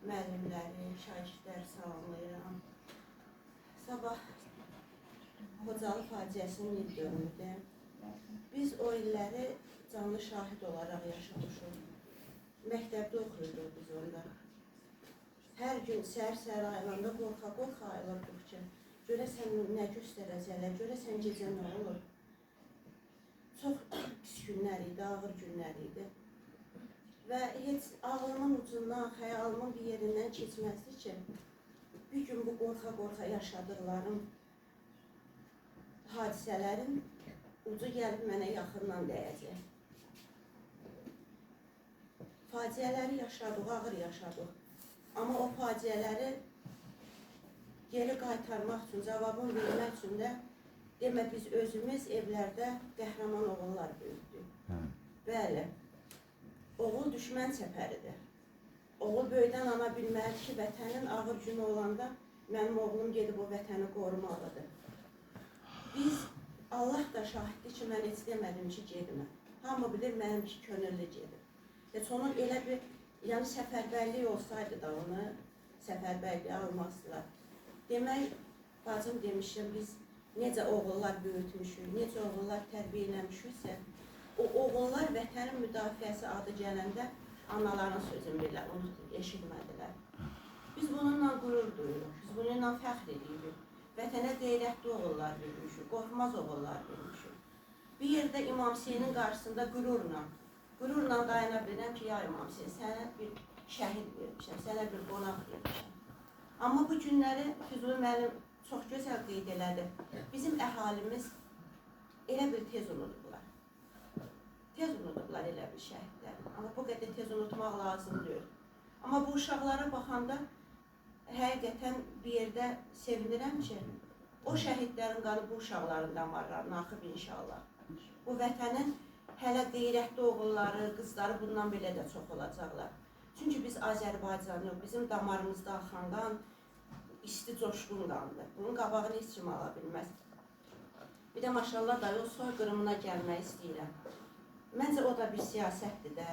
müəllimləri, şagirdləri salamlayıram. Sabah Xocalı faciəsinin ilk dönümüdür. Biz o illəri canlı şahid olaraq yaşamışıq. Məktəbdə oxuyurduq biz onda. Hər gün səhər-səhər ayılanda qorxa-qorxa ayılırdıq ki, görəsən nə göstərəcəklər, görəsən gecə nə olur. Çox pis günlər idi, ağır günlər idi. Və heç ağlımın ucundan, xəyalımın bir yerindən keçməzdi ki, bir gün bu qorxa-qorxa yaşadıqlarım, hadisələrin ucu gəlib mənə yaxından dəyəcək. Faciələri yaşadıq, ağır yaşadıq. Amma o faciələri geri qaytarmaq üçün, cavabını vermək üçün də demə biz özümüz evlərdə qəhrəman oğullar böyütdük. Bəli, oğul düşmən səfəridir. Oğul böyüdən ana bilməlidir ki, vətənin ağır günü olanda mənim oğlum gedib o vətəni qorumalıdır. Biz, Allah da şahiddir ki, mən heç demədim ki, gedmə. Hamı bilir mənim ki, könüllü gedir. Heç onun elə bir, yəni səfərbərlik olsaydı da onu səfərbərliyə almazdılar. Demək, bacım demişim, biz necə oğullar böyütmüşük, necə oğullar tərbiyə eləmişiksə, o oğullar vətənin müdafiəsi adı gələndə anaların sözünü belə unutub, eşitmədilər. Biz bununla qürur duyuruq, biz bununla fəxr edirik. Vətənə qeyrətli oğullar vermişik, qorxmaz oğullar vermişik. Bir yerdə İmam Hüseynin qarşısında qürurla dayana bilirəm ki, ya İmam Hüseyin, sənə bir şəhid vermişəm, sənə bir qonaq vermişəm. Amma bu günləri Füzuli müəllim çox gözəl qeyd elədi. Bizim əhalimiz elə bir tez unudublar. Tez unudublar elə bir şəhidləri. Amma bu qədər tez unutmaq lazım deyil. Amma bu uşaqlara baxanda həqiqətən bir yerdə sevinirəm ki, o şəhidlərin qanı bu uşaqların damarlarına axıb inşallah. Bu vətənin hələ qeyrətli oğulları, qızları bundan belə də çox olacaqlar. Çünki biz Azərbaycanlıyıq, bizim damarımızda axan qan isti coşqun qandır. Bunun qabağını heç kim ala bilməz. Bir də maşallah da o soyqırımına gəlmək istəyirəm. Məncə o da bir siyasətdir də.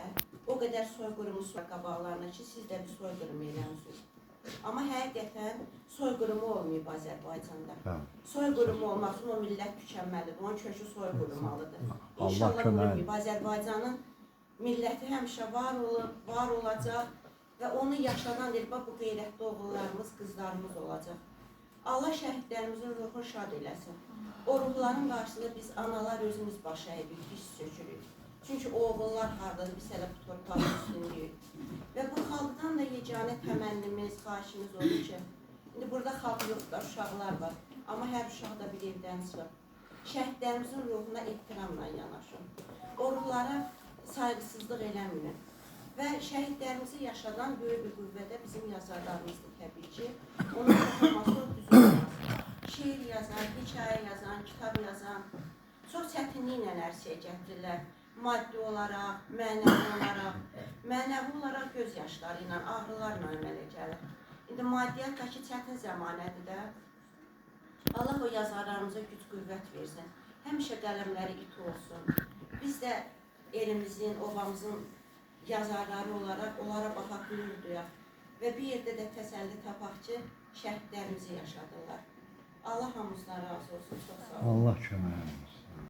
O qədər soyqırımı var qabaqlarına ki, siz də bir soyqırım eləmişsiniz. Amma həqiqətən soyqırımı olmayıb Azərbaycanda. Soyqırımı olmaq üçün o millət tükənməlidir, onun kökü soyqırmalıdır. İnşallah olmayıb. Azərbaycanın milləti həmişə var olub, var olacaq və onu yaşadan deyil, bu qeyrətli oğullarımız, qızlarımız olacaq. Allah şəhidlərimizin ruhunu şad eləsin. O ruhların qarşısında biz analar özümüz baş əyirik, diz çökürük. Çünki o oğullar hardadır, biz hələ bu torpaq üstündəyik. Və bu xalqdan da yeganə təmənnimiz, xahişimiz olur ki, indi burada xalq yoxdur, uşaqlar var. Amma hər uşaq da bir evdən çıxır. Şəhidlərimizin ruhuna ehtiramla yanaşın. O ruhlara saygısızlıq eləməyin. Və şəhidlərimizi yaşadan böyük bir qüvvədə bizim yazarlarımızdır təbii ki. Onun toxunması o düzgün yazan. Şeir yazan, hikayə yazan, kitab yazan. Çox çətinliklə ərsəyə gətirirlər. Maddi olaraq, mənəvi olaraq göz yaşları ilə, ağrılarla əmələ gəlir. İndi maddiyyatdakı çətin zəmanədir də. Allah o yazarlarımıza güc qüvvət versin. Həmişə qələmləri iti olsun. Biz də elimizin, ovamızın yazarları olaraq onlara baxaq, qürur duyaq. Və bir yerdə də təsəlli tapaq ki, şəhidlərimizi yaşadırlar. Allah hamımızdan razı olsun. Çox sağ olun. Allah kömək.